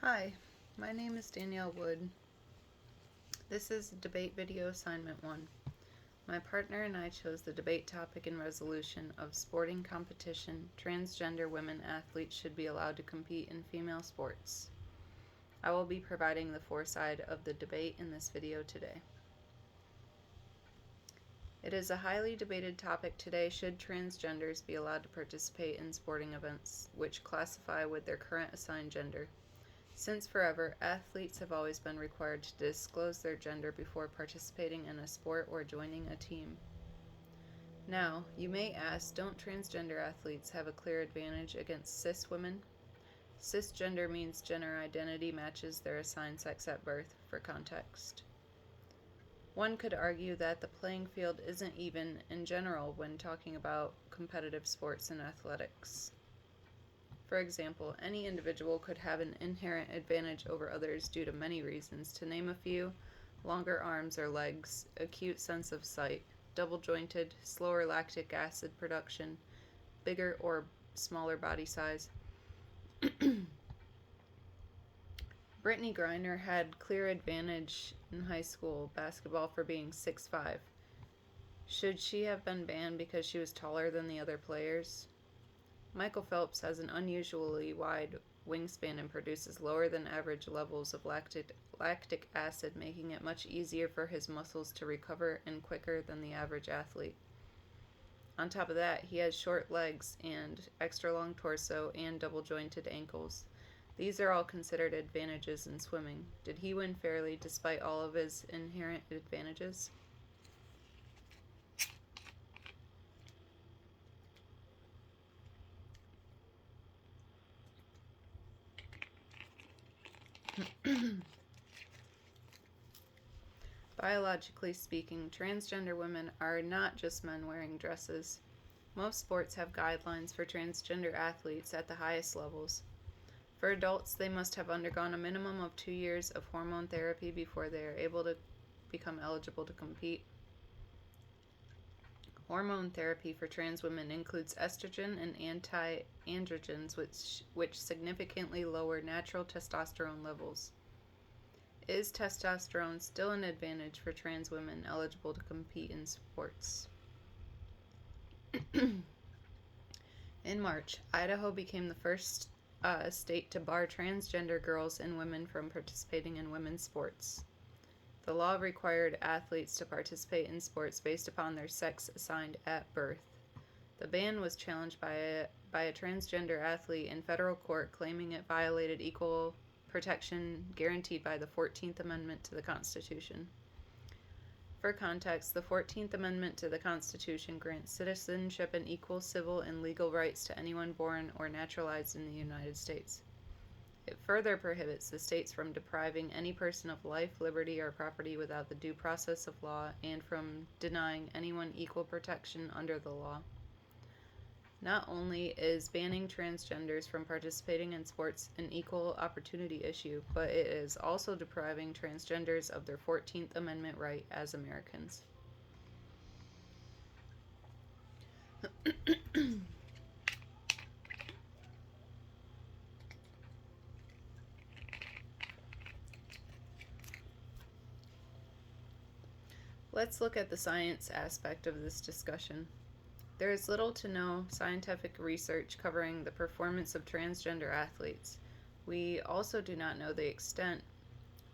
Hi, my name is Danielle Wood. This is debate video assignment 1. My partner and I chose the debate topic and resolution of sporting competition. Transgender women athletes should be allowed to compete in female sports. I will be providing the foresight of the debate in this video today. It is a highly debated topic today. Should transgenders be allowed to participate in sporting events which classify with their current assigned gender? Since forever, athletes have always been required to disclose their gender before participating in a sport or joining a team. Now, you may ask, don't transgender athletes have a clear advantage against cis women? Cisgender means gender identity matches their assigned sex at birth, for context. One could argue that the playing field isn't even in general when talking about competitive sports and athletics. For example, any individual could have an inherent advantage over others due to many reasons. To name a few: longer arms or legs, acute sense of sight, double-jointed, slower lactic acid production, bigger or smaller body size. Brittney Griner had clear advantage in high school basketball for being 6'5". Should she have been banned because she was taller than the other players? Michael Phelps has an unusually wide wingspan and produces lower than average levels of lactic acid, making it much easier for his muscles to recover and quicker than the average athlete. On top of that, he has short legs and extra long torso and double-jointed ankles. These are all considered advantages in swimming. Did he win fairly despite all of his inherent advantages? Biologically speaking, transgender women are not just men wearing dresses. Most sports have guidelines for transgender athletes at the highest levels. For adults, they must have undergone a minimum of 2 years of hormone therapy before they are able to become eligible to compete. Hormone therapy for trans women includes estrogen and anti-androgens, which significantly lower natural testosterone levels. Is testosterone still an advantage for trans women eligible to compete in sports? In March, Idaho became the first state to bar transgender girls and women from participating in women's sports. The law required athletes to participate in sports based upon their sex assigned at birth. The ban was challenged by a transgender athlete in federal court, claiming it violated equal protection guaranteed by the 14th Amendment to the Constitution. For context, the 14th Amendment to the Constitution grants citizenship and equal civil and legal rights to anyone born or naturalized in the United States. It further prohibits the states from depriving any person of life, liberty, or property without the due process of law, and from denying anyone equal protection under the law. Not only is banning transgenders from participating in sports an equal opportunity issue, but it is also depriving transgenders of their 14th Amendment right as Americans. Let's look at the science aspect of this discussion. There is little to no scientific research covering the performance of transgender athletes. We also do not know the extent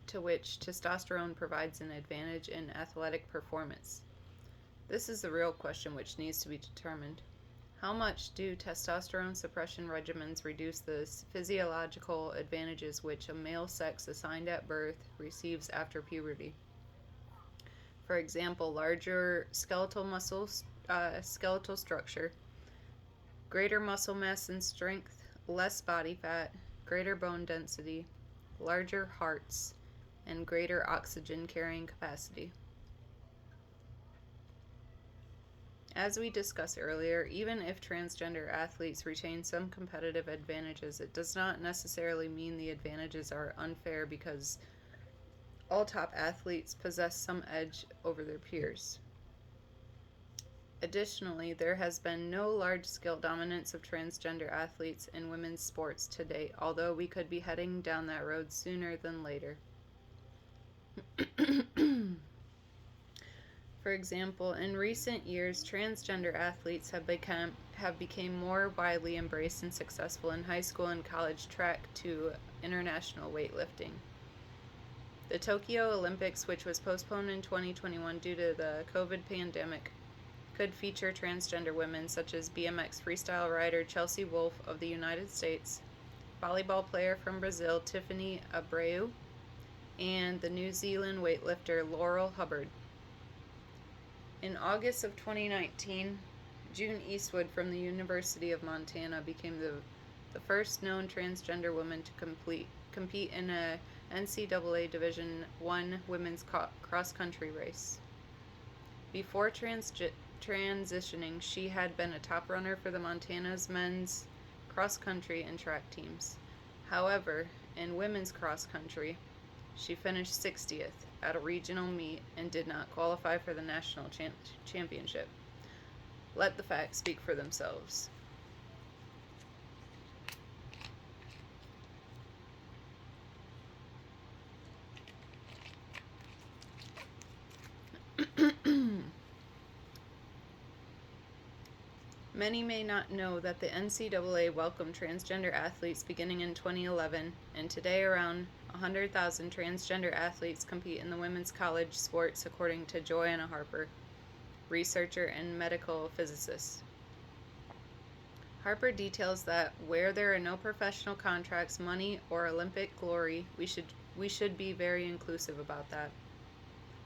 to which testosterone provides an advantage in athletic performance. This is the real question which needs to be determined. How much do testosterone suppression regimens reduce the physiological advantages which a male sex assigned at birth receives after puberty? For example, larger skeletal structure, greater muscle mass and strength, less body fat, greater bone density, larger hearts, and greater oxygen carrying capacity. As we discussed earlier, even if transgender athletes retain some competitive advantages, it does not necessarily mean the advantages are unfair, because all top athletes possess some edge over their peers. Additionally, there has been no large-scale dominance of transgender athletes in women's sports to date, although we could be heading down that road sooner than later. For example, in recent years, transgender athletes have become more widely embraced and successful in high school and college track to international weightlifting. The Tokyo Olympics, which was postponed in 2021 due to the COVID pandemic, could feature transgender women such as BMX freestyle rider Chelsea Wolfe of the United States, volleyball player from Brazil Tiffany Abreu, and the New Zealand weightlifter Laurel Hubbard. In August of 2019, June Eastwood from the University of Montana became the first known transgender woman to compete in a NCAA Division I women's cross-country race. Before transitioning, she had been a top runner for the Montana's men's cross-country and track teams. However, in women's cross-country, she finished 60th at a regional meet and did not qualify for the national championship. Let the facts speak for themselves. Many may not know that the NCAA welcomed transgender athletes beginning in 2011, and today around 100,000 transgender athletes compete in the women's college sports, according to Joanna Harper, researcher and medical physicist. Harper details that where there are no professional contracts, money, or Olympic glory, we should be very inclusive about that.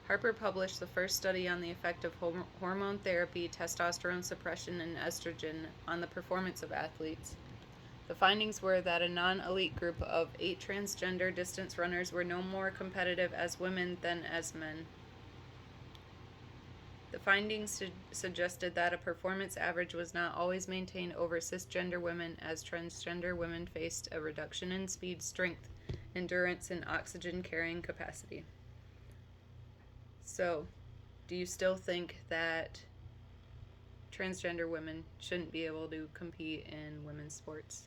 Harper published the first study on the effect of hormone therapy, testosterone suppression, and estrogen on the performance of athletes. The findings were that a non-elite group of 8 transgender distance runners were no more competitive as women than as men. The findings suggested that a performance average was not always maintained over cisgender women, as transgender women faced a reduction in speed, strength, endurance, and oxygen carrying capacity. So, do you still think that transgender women shouldn't be able to compete in women's sports?